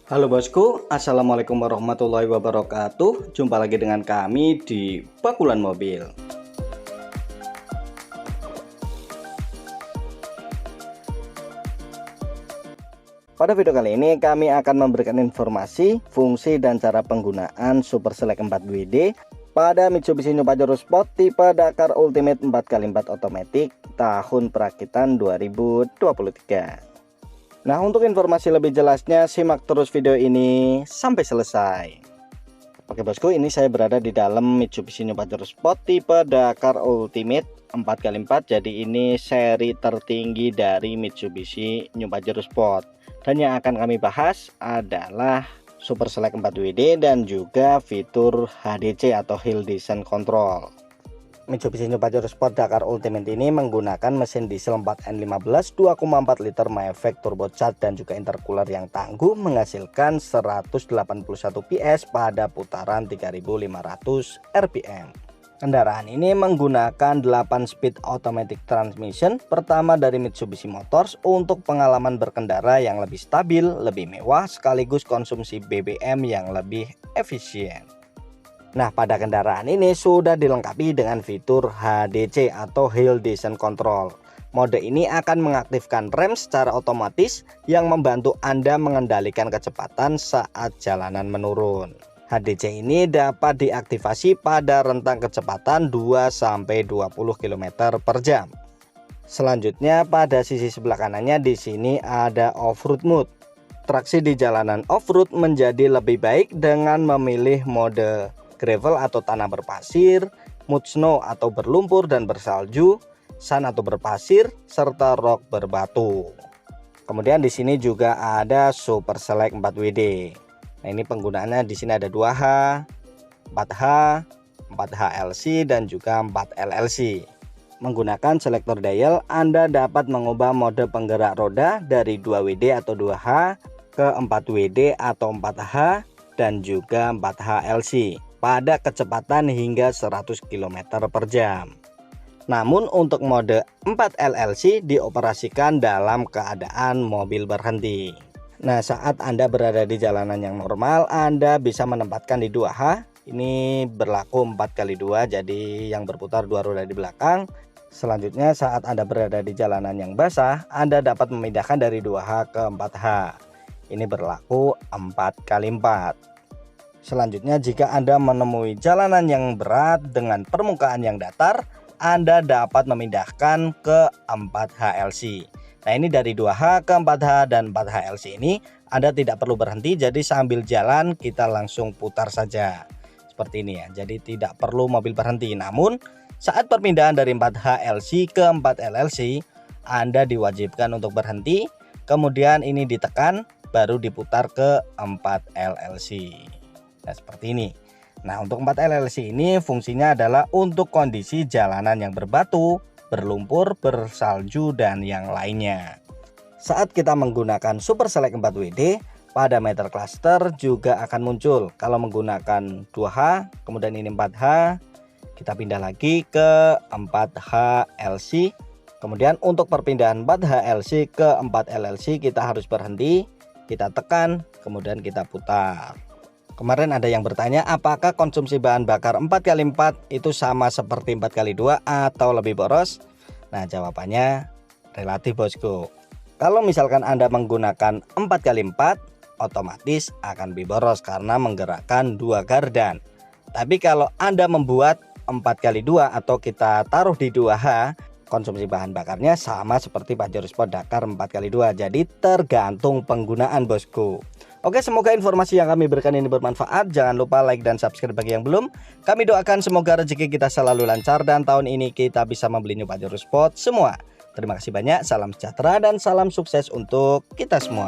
Halo bosku, assalamualaikum warahmatullahi wabarakatuh. Jumpa lagi dengan kami di Bakulan Mobil. Pada video kali ini kami akan memberikan informasi, fungsi dan cara penggunaan Super Select 4WD pada Mitsubishi New Pajero Sport tipe Dakar Ultimate 4x4 Automatic tahun perakitan 2023. Nah, untuk informasi lebih jelasnya simak terus video ini sampai selesai. Oke bosku, ini saya berada di dalam Mitsubishi New Pajero Sport tipe Dakar Ultimate 4x4. Jadi ini seri tertinggi dari Mitsubishi New Pajero Sport. Dan yang akan kami bahas adalah Super Select 4WD dan juga fitur HDC atau Hill Descent Control. Mitsubishi New Pajero Sport Dakar Ultimate ini menggunakan mesin diesel 4N15 2,4 liter Mavic turbocharged dan juga intercooler yang tangguh menghasilkan 181 PS pada putaran 3500 rpm. Kendaraan ini menggunakan 8 speed automatic transmission pertama dari Mitsubishi Motors untuk pengalaman berkendara yang lebih stabil, lebih mewah sekaligus konsumsi BBM yang lebih efisien. Nah, pada kendaraan ini sudah dilengkapi dengan fitur HDC atau Hill Descent Control. Mode ini akan mengaktifkan rem secara otomatis yang membantu Anda mengendalikan kecepatan saat jalanan menurun. HDC ini dapat diaktifasi pada rentang kecepatan 2-20 km per jam. Selanjutnya pada sisi sebelah kanannya di sini ada off-road mode. Traksi di jalanan off-road menjadi lebih baik dengan memilih mode gravel atau tanah berpasir, mud snow atau berlumpur dan bersalju, sand atau berpasir, serta rock berbatu. Kemudian di sini juga ada Super Select 4WD. Nah, ini penggunaannya di sini ada 2H, 4H, 4HLC dan juga 4LLC. Menggunakan selektor dial, Anda dapat mengubah mode penggerak roda dari 2WD atau 2H ke 4WD atau 4H dan juga 4HLC. Pada kecepatan hingga 100 km per jam. Namun untuk mode 4LLC dioperasikan dalam keadaan mobil berhenti. Nah, saat Anda berada di jalanan yang normal, Anda bisa menempatkan di 2H. Ini berlaku 4x2, jadi yang berputar 2 roda di belakang. Selanjutnya saat Anda berada di jalanan yang basah, Anda dapat memindahkan dari 2H ke 4H. Ini berlaku 4x4. Selanjutnya jika Anda menemui jalanan yang berat dengan permukaan yang datar, Anda dapat memindahkan ke 4HLC. Nah, ini dari 2H ke 4H dan 4HLC ini Anda tidak perlu berhenti, jadi sambil jalan kita langsung putar saja. Seperti ini ya, jadi tidak perlu mobil berhenti. Namun saat perpindahan dari 4HLC ke 4LLC, Anda diwajibkan untuk berhenti, kemudian ini ditekan baru diputar ke 4LLC. Nah, seperti ini. Nah, untuk 4LLC ini fungsinya adalah untuk kondisi jalanan yang berbatu, berlumpur, bersalju dan yang lainnya. Saat kita menggunakan Super Select 4WD, pada meter cluster juga akan muncul. Kalau menggunakan 2H, kemudian ini 4H, kita pindah lagi ke 4HLC. Kemudian untuk perpindahan 4HLC ke 4LLC kita harus berhenti, kita tekan, kemudian kita putar. Kemarin ada yang bertanya apakah konsumsi bahan bakar 4x4 itu sama seperti 4x2 atau lebih boros? Nah, jawabannya relatif bosku. Kalau misalkan Anda menggunakan 4x4 otomatis akan lebih boros karena menggerakkan 2 gardan. Tapi kalau Anda membuat 4x2 atau kita taruh di 2H, konsumsi bahan bakarnya sama seperti Pajero Sport Dakar 4x2. Jadi tergantung penggunaan bosku. Oke, semoga informasi yang kami berikan ini bermanfaat. Jangan lupa like dan subscribe bagi yang belum. Kami doakan semoga rezeki kita selalu lancar dan tahun ini kita bisa membeli New Pajero Sport semua. Terima kasih banyak, salam sejahtera dan salam sukses untuk kita semua.